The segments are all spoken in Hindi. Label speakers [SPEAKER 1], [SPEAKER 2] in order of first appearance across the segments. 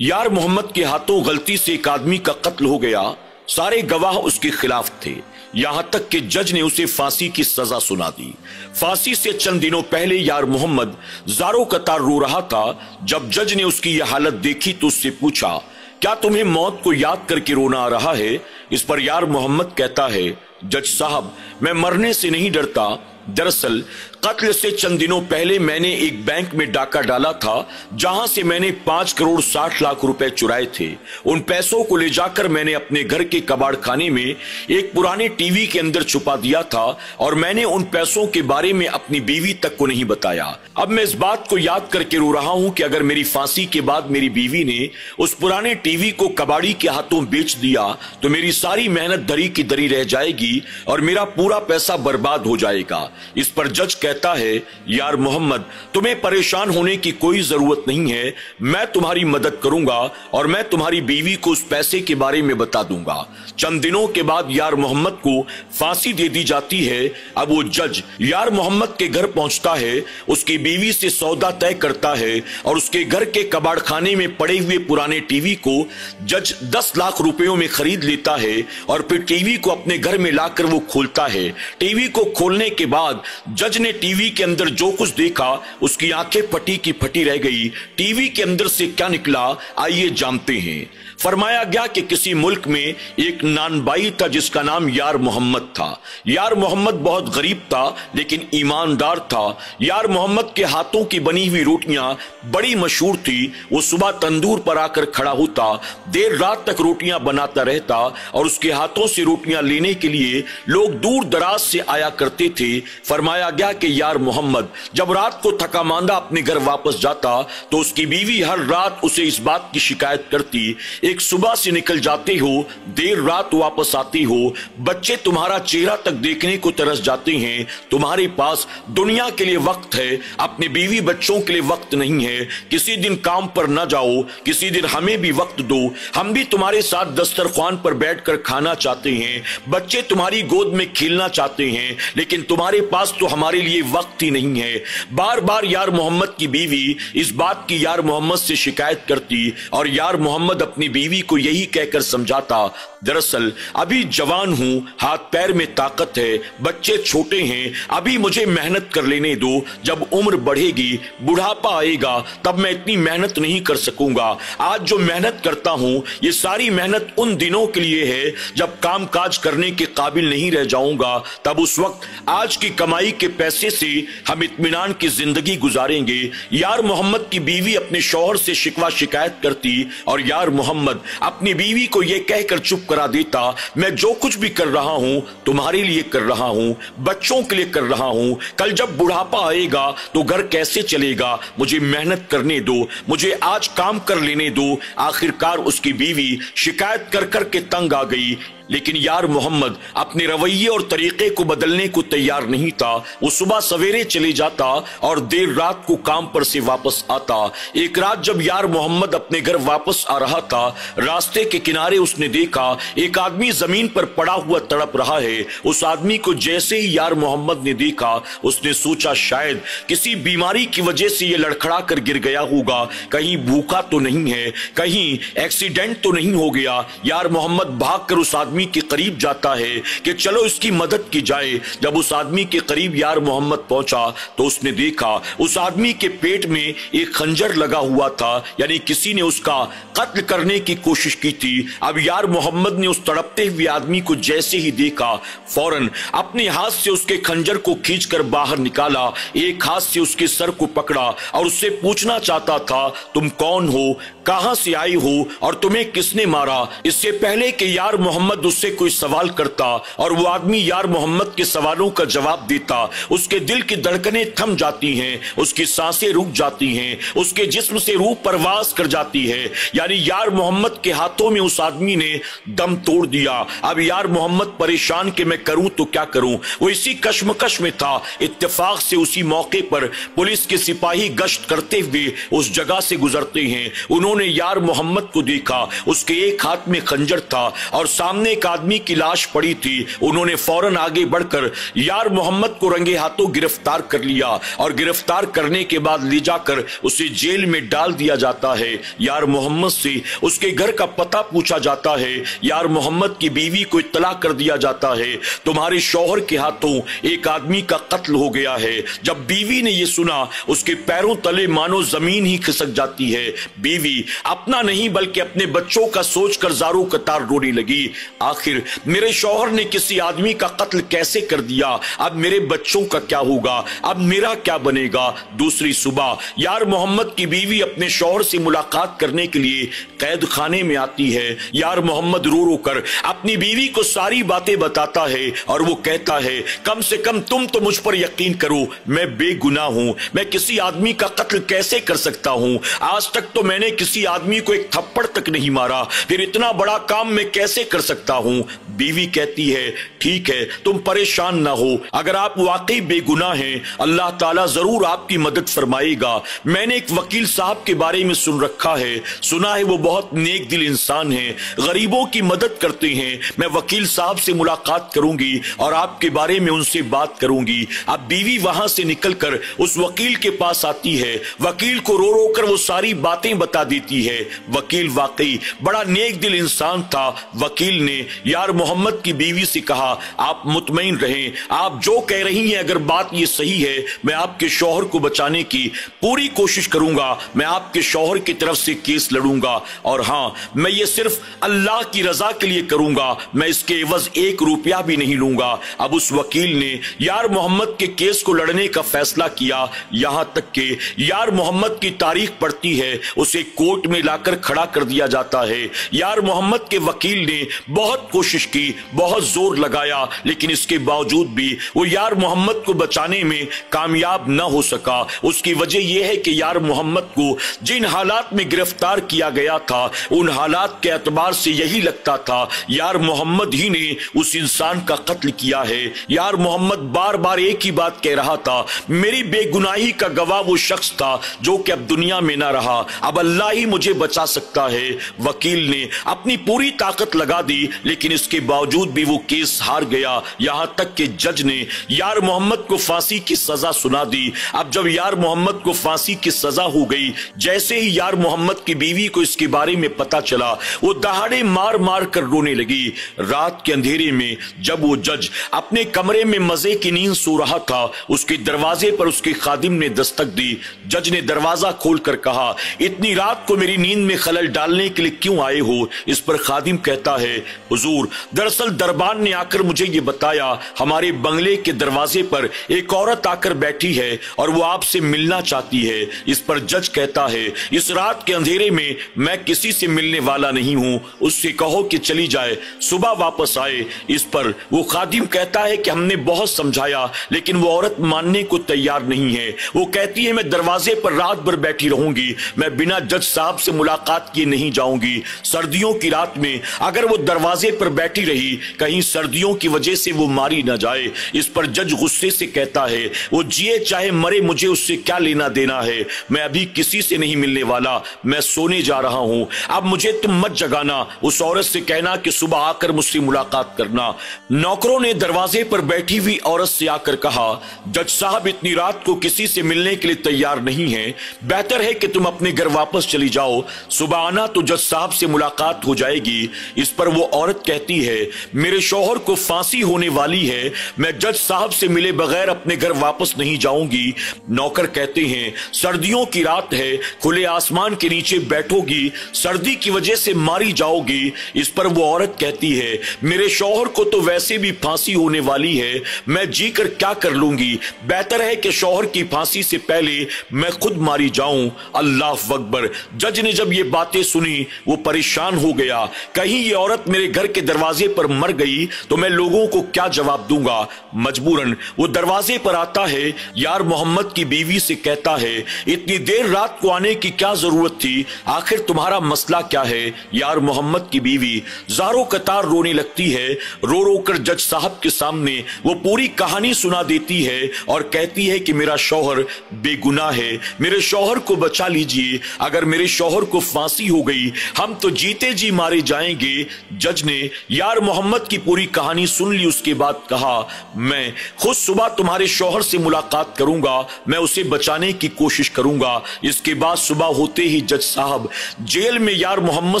[SPEAKER 1] यार मोहम्मद के हाथों गलती से एक आदमी का कत्ल हो गया। सारे गवाह उसके खिलाफ थे, यहां तक कि जज ने उसे फांसी की सजा सुना दी। फांसी से चंद दिनों पहले यार मोहम्मद जारो कतार रो रहा था। जब जज ने उसकी यह हालत देखी तो उससे पूछा, क्या तुम्हें मौत को याद करके रोना आ रहा है? इस पर यार मोहम्मद कहता है, जज साहब, मैं मरने से नहीं डरता। दरअसल कत्ल से चंद दिनों पहले मैंने एक बैंक में डाका डाला था, जहां से मैंने 5 करोड़ 60 लाख रुपए चुराए थे। उन पैसों को ले जाकर मैंने अपने घर के कबाड़ खाने में एक पुराने टीवी के अंदर छुपा दिया था और मैंने उन पैसों के बारे में अपनी बीवी तक को नहीं बताया। अब मैं इस बात को याद करके रो रहा हूं कि अगर मेरी फांसी के बाद मेरी बीवी ने उस पुराने टीवी को कबाड़ी के हाथों बेच दिया तो मेरी सारी मेहनत दरी की दरी रह जाएगी और मेरा पूरा पैसा बर्बाद हो जाएगा। इस पर जज कहता है, यार मोहम्मद, तुम्हें परेशान होने की कोई जरूरत नहीं है, मैं तुम्हारी मदद करूंगा और मैं तुम्हारी बीवी को उस पैसे के बारे में बता दूंगा। चंद दिनों के बाद यार मोहम्मद को फांसी दे दी जाती है। अब वो जज यार मोहम्मद के घर पहुंचता है, उसकी बीवी से सौदा तय करता है और उसके घर के कबाड़ खाने में पड़े हुए पुराने टीवी को जज 10 लाख रुपयों में खरीद लेता है और फिर टीवी को अपने घर में लाकर वो खोलता है। टीवी को खोलने के बाद जज ने टीवी के अंदर जो कुछ देखा उसकी आंखें फटी की फटी रह गई। टीवी के अंदर से क्या निकला, आइए जानते हैं। फरमाया गया कि किसी मुल्क में एक नानबाई था जिसका नाम यार मोहम्मद था। यार मोहम्मद बहुत गरीब था लेकिन ईमानदार था। यार मोहम्मद के हाथों की बनी हुई रोटियां बड़ी मशहूर थी। वो सुबह तंदूर पर आकर खड़ा होता, देर रात तक रोटियां बनाता रहता और उसके हाथों से रोटियां लेने के लिए लोग दूर दराज से आया करते थे। फरमाया गया कि यार मोहम्मद जब रात को थका मांदा अपने घर वापस जाता तो उसकी बीवी हर रात उसे इस बात की शिकायत करती, एक सुबह से निकल जाते हो, देर रात वापस आते हो, बच्चे तुम्हारा चेहरा तक देखने को तरस जाते हैं, तुम्हारे पास दुनिया के लिए वक्त है, अपने बीवी बच्चों के लिए वक्त नहीं है। किसी दिन काम पर न जाओ, किसी दिन हमें भी वक्त दो, हम भी तुम्हारे साथ दस्तरख्वान पर बैठकर खाना चाहते हैं, बच्चे तुम्हारी गोद में खेलना चाहते हैं, लेकिन तुम्हारे पास तो हमारे लिए वक्त ही नहीं है। बार बार यार मोहम्मद की बीवी इस बात की यार मोहम्मद से शिकायत करती और यार मोहम्मद अपनी बीवी को यही कहकर समझाता, दरअसल अभी जवान हूं, हाथ पैर में ताकत है, बच्चे छोटे हैं, अभी मुझे मेहनत कर लेने दो, जब उम्र बढ़ेगी, बुढ़ापा आएगा, तब मैं इतनी मेहनत नहीं कर सकूंगा। आज जो मेहनत करता हूं ये सारी मेहनत उन दिनों के लिए है जब काम काज करने के काबिल नहीं रह जाऊंगा, तब उस वक्त आज की कमाई के पैसे से हम इत्मीनान की जिंदगी गुजारेंगे। यार मोहम्मद की बीवी अपने शौहर से शिकवा शिकायत करती और यार मोहम्मद अपनी बीवी को यह कहकर चुप करा देता, मैं जो कुछ भी कर रहा हूं तुम्हारे लिए कर रहा हूं, बच्चों के लिए कर रहा हूं, कल जब बुढ़ापा आएगा तो घर कैसे चलेगा, मुझे मेहनत करने दो, मुझे आज काम कर लेने दो। आखिरकार उसकी बीवी शिकायत कर कर के तंग आ गई, लेकिन यार मोहम्मद अपने रवैये और तरीके को बदलने को तैयार नहीं था। वो सुबह सवेरे चले जाता और देर रात को काम पर से वापस आता। एक रात जब यार मोहम्मद अपने घर वापस आ रहा था, रास्ते के किनारे उसने देखा एक आदमी जमीन पर पड़ा हुआ तड़प रहा है। उस आदमी को जैसे ही यार मोहम्मद ने देखा उसने सोचा शायद किसी बीमारी की वजह से ये लड़खड़ा कर गिर गया होगा, कहीं भूखा तो नहीं है, कहीं एक्सीडेंट तो नहीं हो गया। यार मोहम्मद भागकर उस आदमी के करीब जाता है कि चलो इसकी मदद की जाए। जब उस आदमी के करीब यार मोहम्मद पहुंचा तो उसने देखा उस आदमी के पेट में एक खंजर लगा हुआ था, यानी किसी ने उसका कत्ल करने की कोशिश की थी। अब यार मोहम्मद ने उस तड़पते हुए आदमी को जैसे ही देखा फौरन अपने हाथ से उसके खंजर को खींचकर बाहर निकाला, एक हाथ से उसके सर को पकड़ा और उससे पूछना चाहता था, तुम कौन हो, कहां से आई हो और तुम्हें किसने मारा। इससे पहले कि यार मोहम्मद उससे कोई सवाल करता और वो आदमी यार मोहम्मद के सवालों का जवाब देता, उसके दिल की धड़कनें थम जाती हैं, उसकी सांसें रुक जाती हैं, उसके जिस्म से रूह परवास कर जाती है। यानी यार मोहम्मद के हाथों में उस आदमी ने दम तोड़ दिया। अब यार मोहम्मद परेशान कि मैं करूं तो क्या करूं, वो इसी कश्मकश में था। इत्तेफाक से उसी मौके पर पुलिस के सिपाही गश्त करते हुए उस जगह से गुजरते हैं। उन्होंने यार मोहम्मद को देखा, उसके एक हाथ में खंजर था और सामने एक आदमी की लाश पड़ी थी। उन्होंने फौरन आगे बढ़कर यार मोहम्मद को रंगे हाथों गिरफ्तार कर लिया और गिरफ्तार करने के बाद ले जाकर उसे जेल में डाल दिया जाता है। यार मोहम्मद से उसके घर का पता पूछा जाता है। यार मोहम्मद की बीवी को इत्तला कर दिया जाता है, तुम्हारे शौहर के हाथों एक आदमी का कत्ल हो गया है। जब बीवी ने यह सुना, उसके पैरों तले मानो जमीन ही खिसक जाती है। बीवी अपना नहीं बल्कि अपने बच्चों का सोचकर ज़ारों कतार रोने लगी। आखिर मेरे शौहर ने किसी आदमी का कत्ल कैसे कर दिया, अब मेरे बच्चों का क्या होगा, अब मेरा क्या बनेगा। दूसरी सुबह यार मोहम्मद की बीवी अपने शौहर से मुलाकात करने के लिए कैद खाने में आती है। यार मोहम्मद रो रो कर अपनी बीवी को सारी बातें बताता है और वो कहता है, कम से कम तुम तो मुझ पर यकीन करो, मैं बेगुनाह हूं, मैं किसी आदमी का कत्ल कैसे कर सकता हूं। आज तक तो मैंने किसी आदमी को एक थप्पड़ तक नहीं मारा, फिर इतना बड़ा काम मैं कैसे कर सकता हूं। बीवी कहती है, ठीक है, तुम परेशान ना हो, अगर आप वाकई बेगुनाह हैं, अल्लाह ताला जरूर आपकी मदद फरमाएगा। मैंने एक वकील साहब के बारे में सुन रखा है, सुना है वो बहुत नेक दिल इंसान हैं, गरीबों की मदद करते हैं। मैं वकील साहब से मुलाकात करूंगी और आपके बारे में उनसे बात करूंगी। अब बीवी वहां से निकलकर उस वकील के पास आती है। वकील को रो रो कर वो सारी बातें बता देती है। वकील वाकई बड़ा नेक दिल इंसान था। वकील ने यार मोहम्मद की बीवी से कहा, आप मुतमईन रहें, आप जो कह रही हैं अगर बात ये सही है, मैं आपके शौहर को बचाने की पूरी कोशिश करूंगा, मैं आपके शौहर की तरफ से केस लड़ूंगा और हाँ, मैं ये सिर्फ अल्लाह की रजा के लिए करूंगा, मैं इसके एवज 1 रुपया भी नहीं लूंगा। अब उस वकील ने यार मोहम्मद के केस को लड़ने का फैसला किया। यहां तक कि यार मोहम्मद की तारीख पड़ती है, उसे कोर्ट में लाकर खड़ा कर दिया जाता है। यार मोहम्मद के वकील ने बहुत कोशिश की, बहुत जोर लगाया, लेकिन इसके बावजूद भी वो यार मोहम्मद को बचाने में कामयाब न हो सका। उसकी वजह यह है कि यार मोहम्मद को जिन हालात में गिरफ्तार किया गया था, उन हालात के एतबार से यही लगता था यार मोहम्मद ही ने उस इंसान का कत्ल किया है। यार मोहम्मद बार बार एक ही बात कह रहा था, मेरी बेगुनाही का गवाह वो शख्स था जो कि अब दुनिया में ना रहा, अब अल्लाह ही मुझे बचा सकता है। वकील ने अपनी पूरी ताकत लगा दी, लेकिन इसके बावजूद भी वो केस हार गया। यहां तक कि जज ने यार मोहम्मद को फांसी की सजा सुना दी। अब जब यार मोहम्मद को फांसी की सजा हो गई, जैसे ही यार मोहम्मद की बीवी को इसके बारे में पता चला, वो दहाड़े मार मार कर रोने लगी। रात के अंधेरे में जब वो जज अपने कमरे में मजे की नींद सो रहा था, उसके दरवाजे पर उसके खादिम ने दस्तक दी। जज ने दरवाजा खोलकर कहा, इतनी रात को मेरी नींद में खलल डालने के लिए क्यों आए हो। इस पर खादिम कहता है, हुजूर, दरअसल दरबान ने आकर मुझे ये बताया, हमारे बंगले के दरवाजे पर एक औरत आकर बैठी है और वो आपसे मिलना चाहती है। इस पर जज कहता है, इस रात के अंधेरे में मैं किसी से मिलने वाला नहीं हूं, उससे कहो कि चली जाए, सुबह वापस आए। इस पर वो खादिम कहता है कि हमने बहुत समझाया, लेकिन वो औरत मानने को तैयार नहीं है। वो कहती है, मैं दरवाजे पर रात भर बैठी रहूंगी, मैं बिना जज साहब से मुलाकात किए नहीं जाऊंगी। सर्दियों की रात में अगर वो दरवाजे पर बैठी रही, कहीं सर्दियों की वजह से वो मारी ना जाए। इस पर जज गुस्से से कहता है, वो जिए चाहे मरे, मुझे उससे क्या लेना देना है, मैं अभी किसी से नहीं मिलने वाला, मैं सोने जा रहा हूं। अब मुझे तुम मत जगाना, उस औरत से कहना कि सुबह आकर मुझसे मुलाकात करना। नौकरों ने दरवाजे पर बैठी हुई औरत से आकर कहा, जज साहब इतनी रात को किसी से मिलने के लिए तैयार नहीं है, बेहतर है कि तुम अपने घर वापस चली जाओ, सुबह आना तो जज साहब से मुलाकात हो जाएगी। इस पर वो औरत कहती है, मेरे शौहर को फांसी होने वाली है, मैं जज साहब से मिले बगैर अपने घर वापस नहीं जाऊंगी। नौकर कहते हैं, सर्दियों की रात है, खुले आसमान के नीचे बैठोगी, सर्दी की वजह से मारी जाओगी। इस पर वो औरत कहती है, मेरे शौहर को तो वैसे भी फांसी होने वाली है, मैं जी कर क्या कर लूंगी, बेहतर है कि शौहर की फांसी से पहले मैं खुद मारी जाऊं। अल्लाह अकबर। जज ने जब ये बातें सुनी, वो परेशान हो गया, कहीं ये औरत मेरे घर के दरवाजे पर मर गई तो मैं लोगों को क्या जवाब दूंगा। मजबूरन वो दरवाजे पर आता है, यार मोहम्मद की बीवी से कहता है, इतनी देर रात को आने की क्या जरूरत थी, आखिर तुम्हारा मसला क्या है। यार मोहम्मद की बीवी ज़ारों कतार रोने लगती है। रो रो कर जज साहब के सामने वो पूरी कहानी सुना देती है और कहती है कि मेरा शौहर बेगुनाह है, मेरे शौहर को बचा लीजिए, अगर मेरे शौहर को फांसी हो गई हम तो जीते जी मारे जाएंगे। जज जज ने यार मोहम्मद की पूरी कहानी सुन ली। उसके बाद कहा, मैं खुद सुबह तुम्हारे शौहर से मुलाकात करूंगा, मैं उसे बचाने की कोशिश करूंगा। इसके बाद सुबह होते ही जज साहब जेल में यार मोहम्मद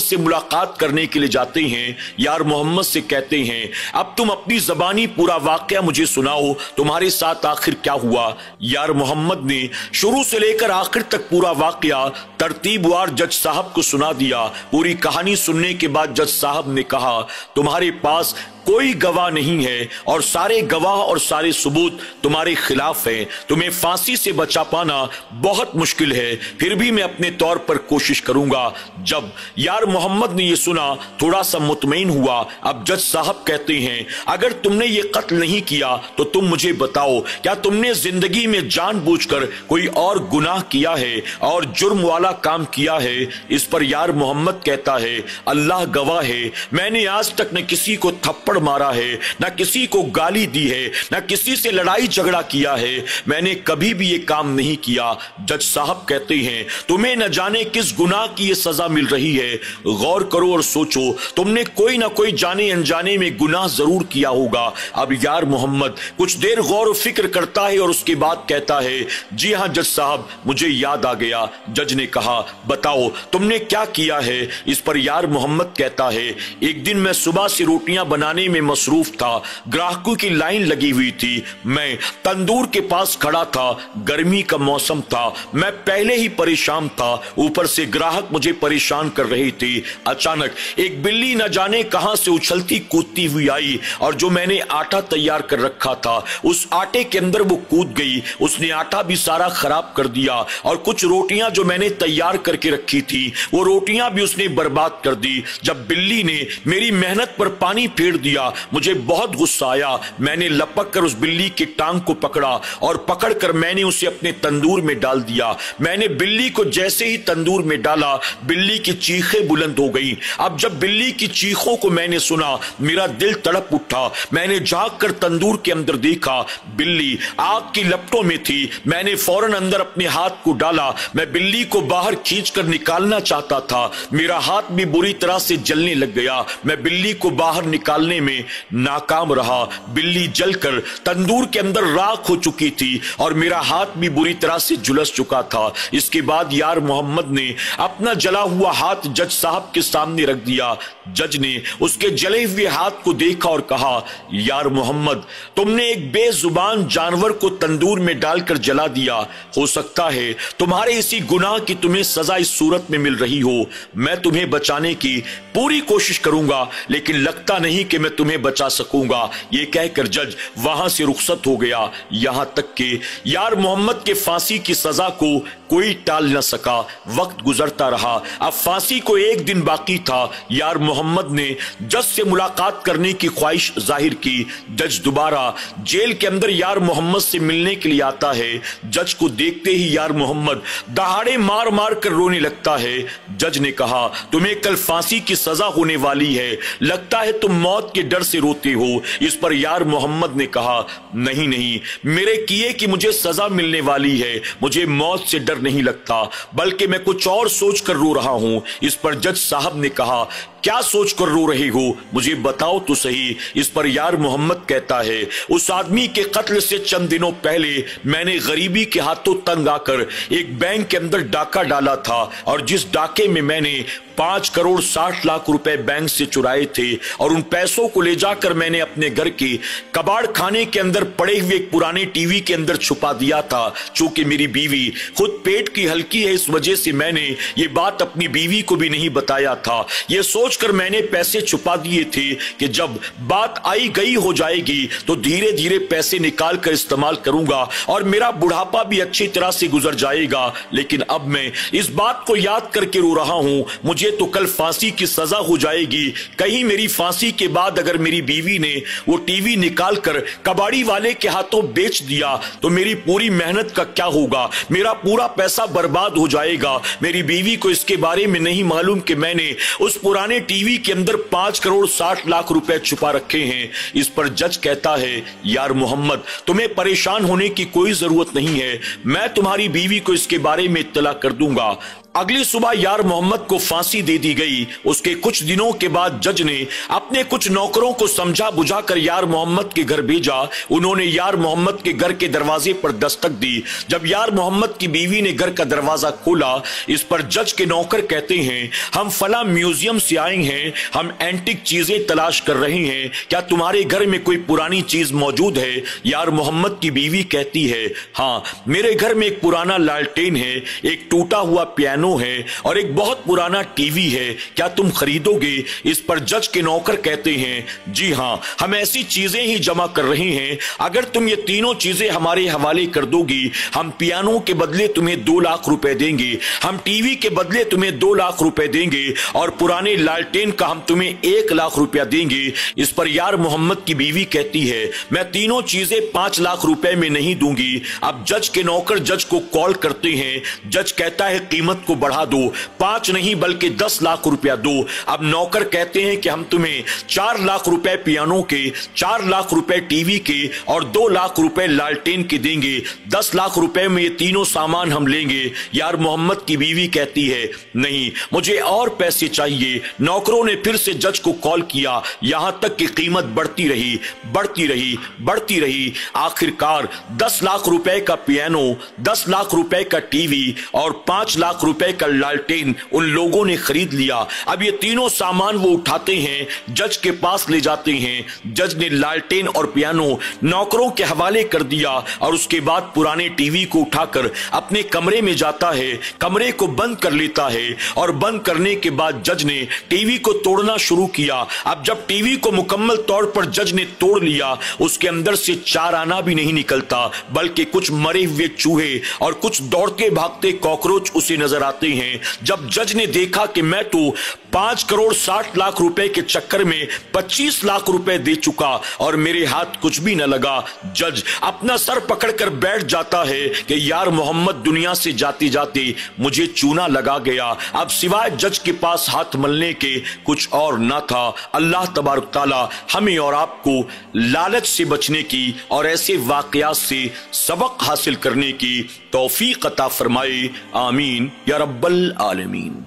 [SPEAKER 1] से मुलाकात करने के लिए जाते हैं। यार मोहम्मद से कहते हैं, अब तुम अपनी जबानी पूरा वाकया मुझे सुनाओ, तुम्हारे साथ आखिर क्या हुआ। यार मोहम्मद ने शुरू से लेकर आखिर तक पूरा वाकया तरतीबवार जज साहब को सुना दिया। पूरी कहानी सुनने के बाद जज साहब ने कहा, तुम्हारे पास कोई गवाह नहीं है और सारे गवाह और सारे सबूत तुम्हारे खिलाफ हैं। तुम्हें फांसी से बचा पाना बहुत मुश्किल है, फिर भी मैं अपने तौर पर कोशिश करूंगा। जब यार मोहम्मद ने यह सुना थोड़ा सा मुतमईन हुआ। अब जज साहब कहते हैं, अगर तुमने ये कत्ल नहीं किया तो तुम मुझे बताओ, क्या तुमने जिंदगी में जानबूझकर कोई और गुनाह किया है और जुर्म वाला काम किया है। इस पर यार मोहम्मद कहता है, अल्लाह गवाह है, मैंने आज तक न किसी को थप्पड़ मारा है, न किसी को गाली दी है, न किसी से लड़ाई झगड़ा किया है, मैंने कभी भी ये काम नहीं किया। जज साहब कहते हैं, तुम्हें न जाने किस गुनाह की ये सजा मिल रही है। गौर करो और सोचो, तुमने कोई ना कोई जाने अनजाने में गुनाह जरूर किया होगा। अब यार मोहम्मद कुछ देर गौर और फिक्र करता है और उसके बाद कहता है, जी हाँ जज साहब, मुझे याद आ गया। जज ने कहा, बताओ तुमने क्या किया है। इस पर यार मोहम्मद कहता है, एक दिन मैं सुबह से रोटियां बनाने में मसरूफ था, ग्राहकों की लाइन लगी हुई थी, मैं तंदूर के पास खड़ा था, गर्मी का मौसम था, मैं पहले ही परेशान था, ऊपर से ग्राहक मुझे परेशान कर रहे थे। अचानक एक बिल्ली न जाने कहां से उछलती कूदती हुई आई और जो मैंने आटा तैयार कर रखा था उस आटे के अंदर वो कूद गई। उसने आटा भी सारा खराब कर दिया और कुछ रोटियां जो मैंने तैयार करके रखी थी वो रोटियां भी उसने बर्बाद कर दी। जब बिल्ली ने मेरी मेहनत पर पानी फेर दिया, मुझे बहुत गुस्सा आया। मैंने लपक कर उस बिल्ली की टांग को पकड़ा और पकड़कर मैंने उसे अपने तंदूर में डाल दिया। मैंने बिल्ली को जैसे ही तंदूर में डाला, बिल्ली की चीखें बुलंद हो गई। अब जब बिल्ली की चीखों को मैंने सुना, मेरा दिल तड़प उठा। मैंने झांक कर तंदूर के अंदर देखा, बिल्ली आग की लपटों में थी। मैंने फौरन अंदर अपने हाथ को डाला, मैं बिल्ली को बाहर खींचकर निकालना चाहता था। मेरा हाथ भी बुरी तरह से जलने लग गया। मैं बिल्ली को बाहर निकालने में नाकाम रहा। बिल्ली जलकर तंदूर के अंदर राख हो चुकी थी और मेरा हाथ भी बुरी तरह से झुलस चुका था। इसके बाद यार मोहम्मद ने अपना जला हुआ हाथ जज साहब के सामने रख दिया। जज ने उसके जले हुए हाथ को देखा और कहा, यार मोहम्मद, तुमने एक बेजुबान जानवर को तंदूर में डालकर जला दिया। हो सकता है तुम्हारे इसी गुनाह की तुम्हें सजा इस सूरत में मिल रही हो। मैं तुम्हें बचाने की पूरी कोशिश करूंगा, लेकिन लगता नहीं कि मैं तुम्हें बचा सकूंगा। ये कहकर जज वहां से रुखसत हो गया। यहां तक कि यार मोहम्मद के फांसी की सजा को कोई टाल न सका। वक्त गुजरता रहा। अब फांसी को एक दिन बाकी था। यार मोहम्मद ने जज से मुलाकात करने की ख्वाहिश जाहिर की। जज दोबारा जेल के अंदर यार मोहम्मद से मिलने के लिए आता है। जज को देखते ही यार मोहम्मद दहाड़े मार मार कर रोने लगता है। जज ने कहा, तुम्हें कल फांसी की सजा होने वाली है, लगता है तुम मौत के डर से रोते हो। इस पर यार मोहम्मद ने कहा, नहीं नहीं, मेरे किए कि मुझे सजा मिलने वाली है, मुझे मौत से डर नहीं लगता, बल्कि मैं कुछ और सोच कर रो रहा हूं। इस पर जज साहब ने कहा, क्या सोच कर रो रहे हो, मुझे बताओ तो सही। इस पर यार मोहम्मद कहता है, उस आदमी के कत्ल से चंद दिनों पहले मैंने गरीबी के हाथों तंग आकर एक बैंक के अंदर डाका डाला था और जिस डाके में मैंने 5 करोड़ 60 लाख रुपए बैंक से चुराए थे और उन पैसों को ले जाकर मैंने अपने घर के कबाड़ खाने के अंदर पड़े हुए एक पुराने टीवी के अंदर छुपा दिया था। चूंकि मेरी बीवी खुद पेट की हल्की है, इस वजह से मैंने ये बात अपनी बीवी को भी नहीं बताया था। ये सोचकर मैंने पैसे छुपा दिए थे कि जब बात आई गई हो जाएगी तो धीरे धीरे पैसे निकाल कर इस्तेमाल करूंगा और मेरा बुढ़ापा भी अच्छी तरह से गुजर जाएगा। लेकिन अब मैं इस बात को याद करके रो रहा हूं, मुझे तो कल फांसी की सजा हो जाएगी। कहीं मेरी फांसी के बाद अगर मेरी बीवी ने वो टीवी निकालकर कबाड़ी वाले के हाथों बेच दिया तो मेरी पूरी मेहनत का क्या होगा, मेरा पूरा पैसा बर्बाद हो जाएगा। मेरी बीवी को इसके बारे में नहीं मालूम कि मैंने उस पुराने टीवी के अंदर 5 करोड़ 60 लाख रुपए छुपा रखे हैं। इस पर जज कहता है, यार मोहम्मद, तुम्हें परेशान होने की कोई जरूरत नहीं है, मैं तुम्हारी बीवी को इसके बारे में इत्तला कर दूंगा। अगली सुबह यार मोहम्मद को फांसी दे दी गई। उसके कुछ दिनों के बाद जज ने अपने कुछ नौकरों को समझा बुझाकर यार मोहम्मद के घर भेजा। उन्होंने यार मोहम्मद के घर के दरवाजे पर दस्तक दी। जब यार मोहम्मद की बीवी ने घर का दरवाजा खोला, इस पर जज के नौकर कहते हैं, हम फला म्यूजियम से आए हैं, हम एंटिक चीजें तलाश कर रहे हैं, क्या तुम्हारे घर में कोई पुरानी चीज मौजूद है? यार मोहम्मद की बीवी कहती है, हाँ, मेरे घर में एक पुराना लालटेन है, एक टूटा हुआ पियानो है और एक बहुत पुराना टीवी है, क्या तुम खरीदोगे? इस पर जज के नौकर कहते हैं, जी हां, हम ऐसी चीजें ही जमा कर रहे हैं, अगर तुम ये तीनों चीजें हमारे हवाले कर दोगी, हम पियानो के बदले तुम्हें 2 लाख रुपए देंगे, हम टीवी के बदले तुम्हें 2 लाख रुपए देंगे और पुराने लालटेन का हम तुम्हें 1 लाख रुपया देंगे। इस पर यार मोहम्मद की बीवी कहती है, मैं तीनों चीजें 5 लाख रुपए में नहीं दूंगी। अब जज के नौकर जज को कॉल करते हैं। जज कहता है, कीमत को बढ़ा दो, 5 नहीं बल्कि 10 लाख रुपया दो। अब नौकर कहते हैं कि हम तुम्हें 4 लाख रुपए पियानो के, 4 लाख रुपए टीवी के और 2 लाख रुपए लालटेन के देंगे। 10 लाख रुपए में ये तीनों सामान हम लेंगे। यार मोहम्मद की बीवी कहती है, नहीं, मुझे और पैसे चाहिए। नौकरों ने फिर से जज को कॉल किया, यहां तक कि कीमत बढ़ती रही, बढ़ती रही, बढ़ती रही। आखिरकार 10 लाख रुपए का पियानो, 10 लाख रुपए का टीवी और 5 लाख रुपए का लालटेन उन लोगों ने खरीद लिया। अब ये तीनों सामान वो उठाते हैं, जज के पास ले जाते हैं। जज ने लालटेन और पियानो नौकरों के हवाले कर दिया और उसके बाद पुराने टीवी को उठाकर अपने कमरे में जाता है, कमरे को बंद कर लेता है और बंद करने के बाद जज ने टीवी को तोड़ना शुरू किया। अब जब टीवी को मुकम्मल तौर पर जज ने तोड़ लिया, उसके अंदर से 4 आना भी नहीं निकलता, बल्कि कुछ मरे हुए चूहे और कुछ दौड़ते भागते कॉकरोच उसे नजर आते हैं। जब जज ने देखा कि मैं तो 5 करोड़ 60 लाख रुपए के चक्कर में 25 लाख रुपए दे चुका और मेरे हाथ कुछ भी न लगा, जज अपना सर पकड़कर बैठ जाता है कि यार मोहम्मद दुनिया से जाते जाते मुझे चूना लगा गया। अब सिवाय जज के पास हाथ मलने के कुछ और न था। अल्लाह तबारक तआला हमें और आपको लालच से बचने की और ऐसे वाकयात से सबक हासिल करने की तौफीक अता फरमाए। आमीन या रब्बल आलमीन।